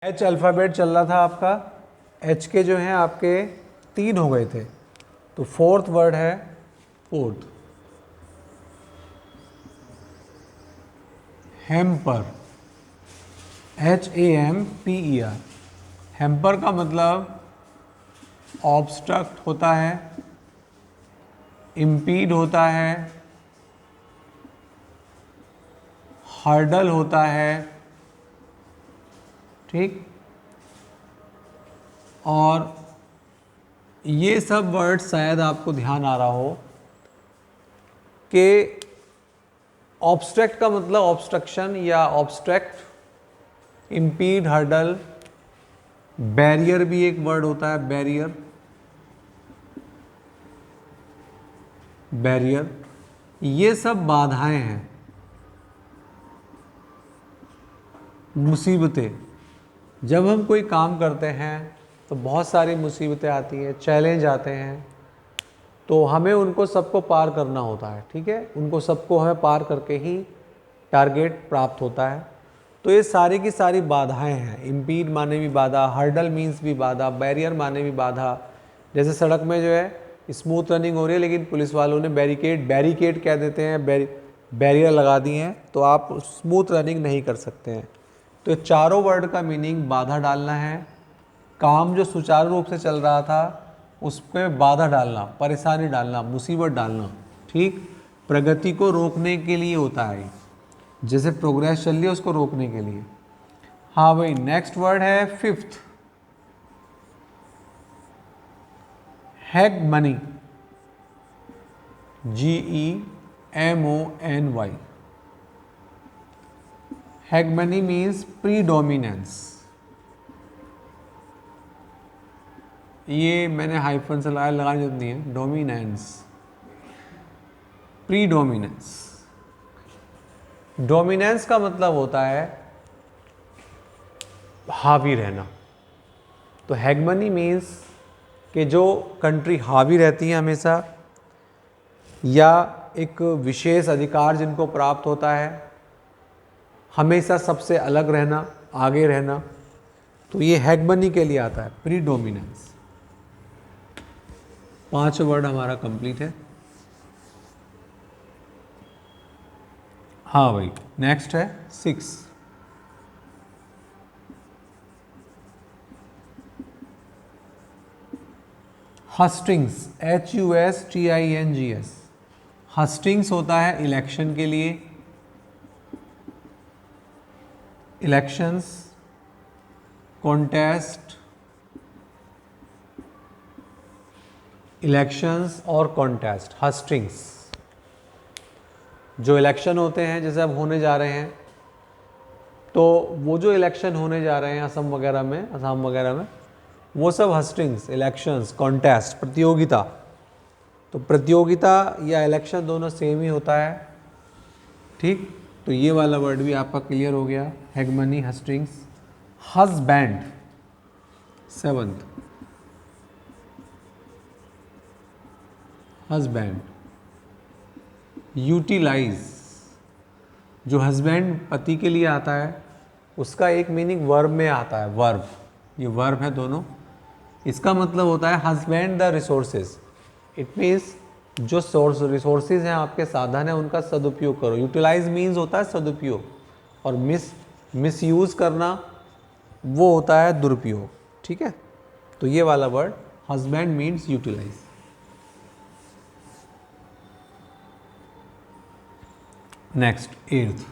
H alphabet चल रहा था आपका। एच के जो हैं आपके 3 हो गए थे, तो फोर्थ वर्ड है फोर्थ, हेम्पर, HAMPER। हेम्पर का मतलब ऑब्स्ट्रक्ट होता है, इम्पीड होता है, हर्डल होता है, ठीक। और ये सब वर्ड शायद आपको ध्यान आ रहा हो कि ऑब्स्ट्रक्ट का मतलब ऑब्स्ट्रक्शन या ऑब्स्ट्रक्ट, इम्पीड, हर्डल। बैरियर भी एक वर्ड होता है, बैरियर, बैरियर। ये सब बाधाएं हैं, मुसीबतें। जब हम कोई काम करते हैं तो बहुत सारी मुसीबतें आती हैं, चैलेंज आते हैं, तो हमें उनको सबको पार करना होता है, ठीक है। उनको सबको हमें पार करके ही टारगेट प्राप्त होता है। तो ये सारी की सारी बाधाएं हैं। इम्पीड माने भी बाधा, हर्डल मीन्स भी बाधा, बैरियर माने भी बाधा। जैसे सड़क में जो है स्मूथ रनिंग हो रही है, लेकिन पुलिस वालों ने बैरिकेड कह देते हैं, बैरियर लगा दिए हैं, तो आप स्मूथ रनिंग नहीं कर सकते हैं। तो चारों वर्ड का मीनिंग बाधा डालना है, काम जो सुचारू रूप से चल रहा था उस पर बाधा डालना, परेशानी डालना, मुसीबत डालना, ठीक। प्रगति को रोकने के लिए होता है, जैसे प्रोग्रेस चल रही है उसको रोकने के लिए। हाँ भाई, नेक्स्ट वर्ड है fifth, hegemony, GEMONY। Hegemony means predominance. ये मैंने हाइफन से लगाने जरूरत नहीं है, डोमिनेंस, प्रीडोमिनेंस। डोमिनेंस का मतलब होता है हावी रहना। तो हेगमनी मीन्स कि जो कंट्री हावी रहती है हमेशा, या एक विशेष अधिकार जिनको प्राप्त होता है, हमेशा सबसे अलग रहना, आगे रहना, तो ये हेगमनी के लिए आता है, प्रीडोमिनेंस। 5 वर्ड हमारा कंप्लीट है। हाँ भाई, नेक्स्ट है 6, हस्टिंग्स, HUSTINGS। हस्टिंग्स होता है इलेक्शन के लिए, इलेक्शंस, कॉन्टेस्ट, इलेक्शंस और कॉन्टेस्ट, हस्टिंग्स। जो इलेक्शन होते हैं, जैसे अब होने जा रहे हैं, तो वो जो इलेक्शन होने जा रहे हैं असम वगैरह में, वो सब हस्टिंग्स, इलेक्शंस, कॉन्टेस्ट, प्रतियोगिता। तो प्रतियोगिता या इलेक्शन दोनों सेम ही होता है, ठीक। तो ये वाला वर्ड भी आपका क्लियर हो गया, hegemony, hustings. Husband, 7th, husband. Utilize, जो हस्बैंड पति के लिए आता है, उसका एक मीनिंग वर्ब में आता है, वर्ब, ये वर्ब है दोनों। इसका मतलब होता है husband the resources. It means जो रिसोर्सेज हैं, आपके साधन हैं, उनका सदुपयोग करो। यूटिलाइज मीन्स होता है सदुपयोग, और मिसयूज करना वो होता है दुरुपयोग, ठीक है। तो ये वाला word husband means utilise. Next 8th,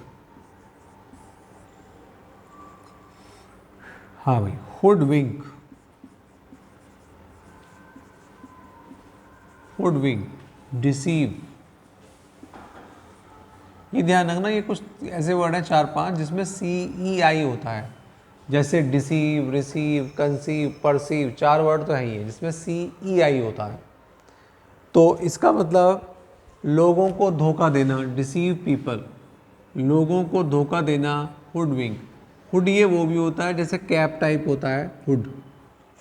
हाँ भाई, हुडविंक, हुडविंक, डिसीव। ये ध्यान रखना, ये कुछ ऐसे वर्ड हैं 4-5 जिसमें CEI होता है, जैसे deceive, receive, conceive, perceive, 4 word तो है ही है जिसमें CEI होता है। तो इसका मतलब लोगों को धोखा देना, डिसीव पीपल, लोगों को धोखा देना, हुडविंक। हुड ये वो भी होता है जैसे कैप टाइप होता है हुड,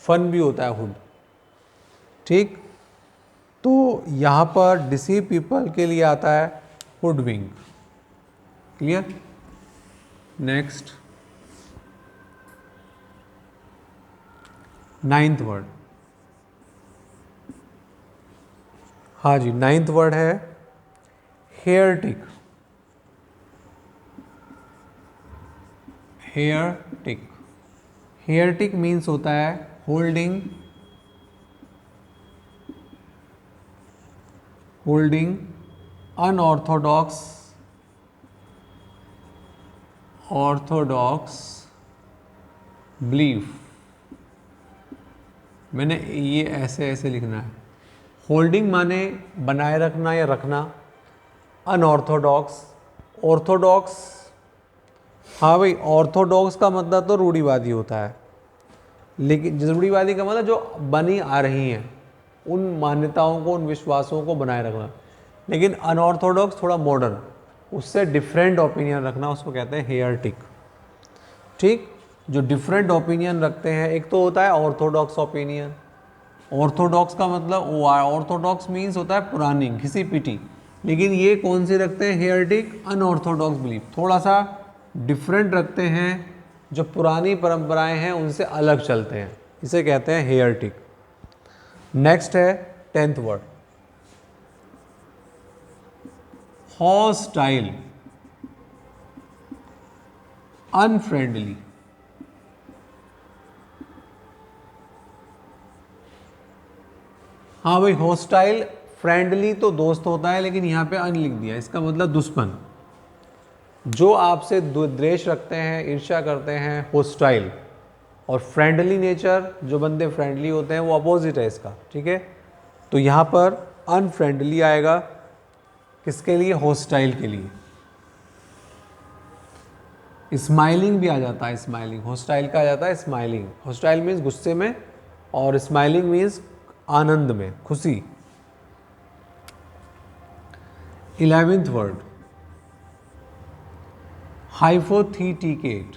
फन भी होता है हुड, ठीक। तो यहाँ पर डिसीव पीपल के लिए आता है हुडविंक, क्लियर। नेक्स्ट नाइन्थ वर्ड, हाँ जी, नाइन्थ वर्ड है हेयर टिक। हेयर टिक, हेयर टिक मीन्स होता है होल्डिंग अनऑर्थोडॉक्स बिलीफ। मैंने ये ऐसे ऐसे लिखना है, होल्डिंग माने बनाए रखना या रखना, अनऑर्थोडॉक्स, ऑर्थोडॉक्स, हाँ भाई ऑर्थोडॉक्स का मतलब तो रूढ़िवादी होता है, लेकिन रूढ़िवादी का मतलब जो बनी आ रही हैं उन मान्यताओं को, उन विश्वासों को बनाए रखना। लेकिन अनऑर्थोडॉक्स थोड़ा मॉडर्न, उससे डिफरेंट ओपिनियन रखना, उसको कहते हैं हेयर टिक। ठीक, जो डिफरेंट ओपिनियन रखते हैं, एक तो होता है ऑर्थोडॉक्स ओपिनियन। ऑर्थोडॉक्स का मतलब ऑर्थोडॉक्स मीन्स होता है पुरानी, घिसी पिटी, लेकिन ये कौन सी रखते हैं हेयर टिक, अनऑर्थोडॉक्स बिलीफ, थोड़ा सा डिफरेंट रखते हैं, जो पुरानी परंपराएं हैं उनसे अलग चलते हैं, इसे कहते हैं हेयर टिक। नेक्स्ट है टेंथ वर्ड, हॉस्टाइल, अनफ्रेंडली। हाँ भाई, हॉस्टाइल, फ्रेंडली तो दोस्त होता है, लेकिन यहाँ पे अन लिख दिया, इसका मतलब दुश्मन, जो आपसे द्वेष रखते हैं, ईर्ष्या करते हैं, हॉस्टाइल। और फ्रेंडली नेचर, जो बंदे फ्रेंडली होते हैं, वो अपोजिट है इसका, ठीक है। तो यहाँ पर अनफ्रेंडली आएगा, किसके लिए, हॉस्टाइल के लिए। स्माइलिंग भी आ जाता है, स्माइलिंग, हॉस्टाइल का आ जाता है स्माइलिंग। हॉस्टाइल मीन्स गुस्से में, और स्माइलिंग मीन्स आनंद में, खुशी। 11th word, हाइपोथेटिकेट।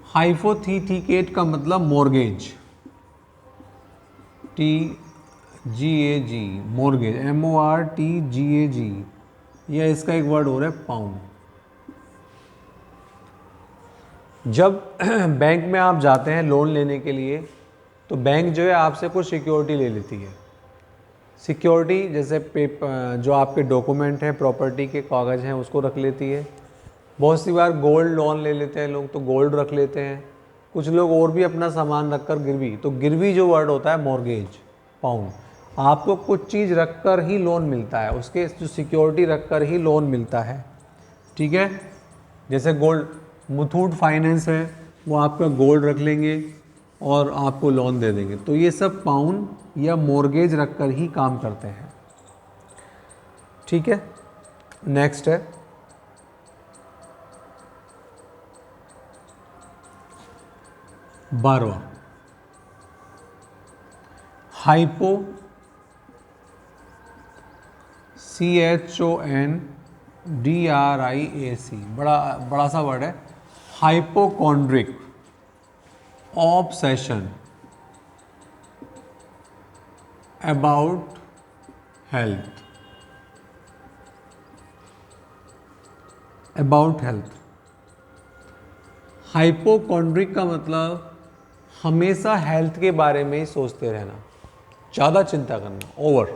हाइपोथेटिकेट का मतलब मॉर्गेज, TGAG, मॉर्गेज, MORTGAG, यह इसका एक वर्ड हो रहा है पाउंड। जब बैंक में आप जाते हैं लोन लेने के लिए, तो बैंक जो है आपसे कुछ सिक्योरिटी ले लेती है। सिक्योरिटी जैसे पेपर, जो आपके डॉक्यूमेंट हैं, प्रॉपर्टी के कागज़ हैं, उसको रख लेती है। बहुत सी बार गोल्ड लोन ले लेते हैं लोग, तो गोल्ड रख लेते हैं। कुछ लोग और भी अपना सामान रखकर गिरवी, तो गिरवी जो वर्ड होता है मॉर्गेज, पाउंड। आपको कुछ चीज़ रखकर ही लोन मिलता है, उसके जो सिक्योरिटी रखकर ही लोन मिलता है, ठीक है। जैसे गोल्ड, मुथूट फाइनेंस है, वो आपका गोल्ड रख लेंगे और आपको लोन दे देंगे। तो ये सब पाउंड या मॉर्गेज रखकर ही काम करते हैं, ठीक है। नेक्स्ट है 12वां, हाइपो, CHONDRIAC, बड़ा सा वर्ड है। Hypochondriac obsession about health, about health. Hypochondriac का मतलब हमेशा हेल्थ के बारे में ही सोचते रहना, ज़्यादा चिंता करना, ओवर,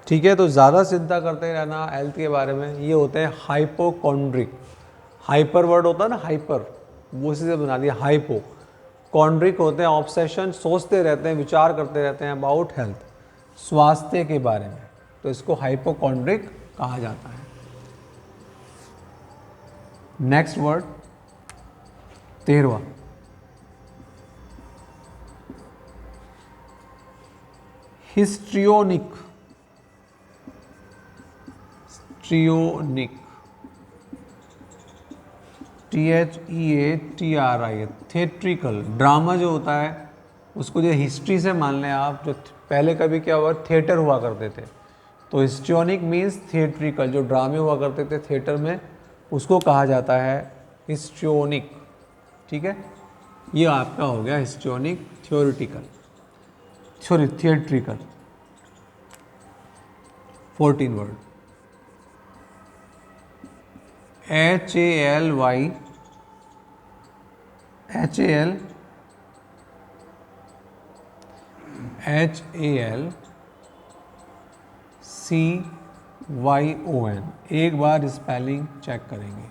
ठीक है। तो ज़्यादा चिंता करते रहना हेल्थ के बारे में, ये होते हैं हाइपोकॉन्ड्रिक। हाइपर वर्ड होता है ना, हाइपर, वो उसी से बना दिया हाइपो। कॉन्ड्रिक होते हैं ऑब्सेशन, सोचते रहते हैं, विचार करते रहते हैं अबाउट हेल्थ, स्वास्थ्य के बारे में, तो इसको हाइपोकॉन्ड्रिक कहा जाता है। नेक्स्ट वर्ड 13वां, histrionic, histrionic, THEATRI, theatrical, drama जो होता है उसको जो हिस्ट्री से मान लें आप, जो पहले कभी क्या हुआ, थिएटर हुआ करते थे, तो हिस्ट्रियोनिक मीन्स थिएट्रिकल, जो ड्रामे हुआ करते थे थिएटर में, उसको कहा जाता है हिस्ट्रियोनिक, ठीक है। ये आपका हो गया histrionic, theoretical, sorry theatrical. 14 word, HALY HALCYON, एक बार स्पेलिंग चेक करेंगे।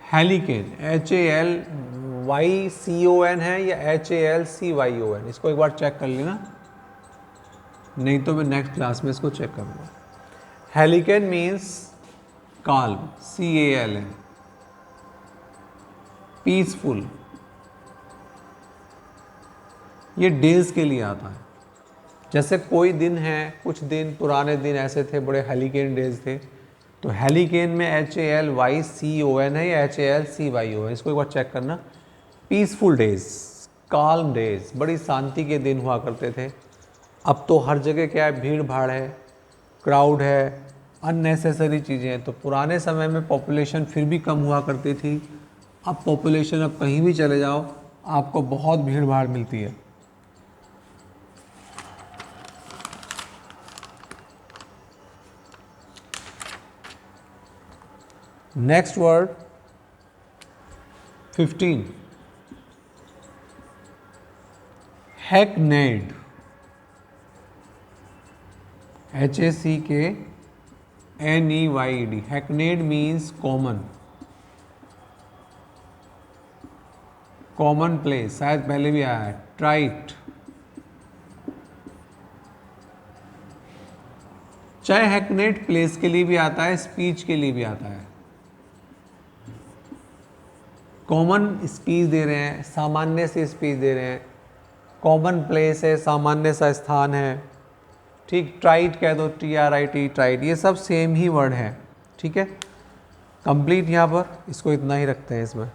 हेलिकेन HALYCON है या HALCYON, इसको एक बार चेक कर लेना, नहीं तो मैं नेक्स्ट क्लास में इसको चेक करूँगा। हेलिकेन मीन्स calm, CALM, पीसफुल। ये डेज के लिए आता है। जैसे कोई दिन है, कुछ दिन पुराने दिन ऐसे थे, बड़े हेलिकेन डेज थे, तो हेलिकेन में HALYCON है या HALCYON, इसको एक बार चेक करना। पीसफुल डेज, काल्म डेज, बड़ी शांति के दिन हुआ करते थे। अब तो हर जगह क्या है, भीड़ भाड़ है, क्राउड है, अननेसेसरी चीज़ें हैं। तो पुराने समय में पॉपुलेशन फिर भी कम हुआ करती थी। अब पॉपुलेशन, अब कहीं भी चले जाओ आपको बहुत भीड़ भाड़ मिलती है। Next word 15, hackneyed, HACKNEYD। Hackneyed means common, commonplace, शायद पहले भी आया है। ट्राइट, चाहे हैकनेड प्लेस के लिए भी आता है, स्पीच के लिए भी आता है। कॉमन स्पीच दे रहे हैं, सामान्य से स्पीच दे रहे हैं। कॉमन प्लेस है, सामान्य सा स्थान है, ठीक। ट्राइट कह दो, TRIT, ट्राइट, ये सब सेम ही वर्ड है, ठीक है। कंप्लीट यहाँ पर इसको इतना ही रखते हैं इसमें।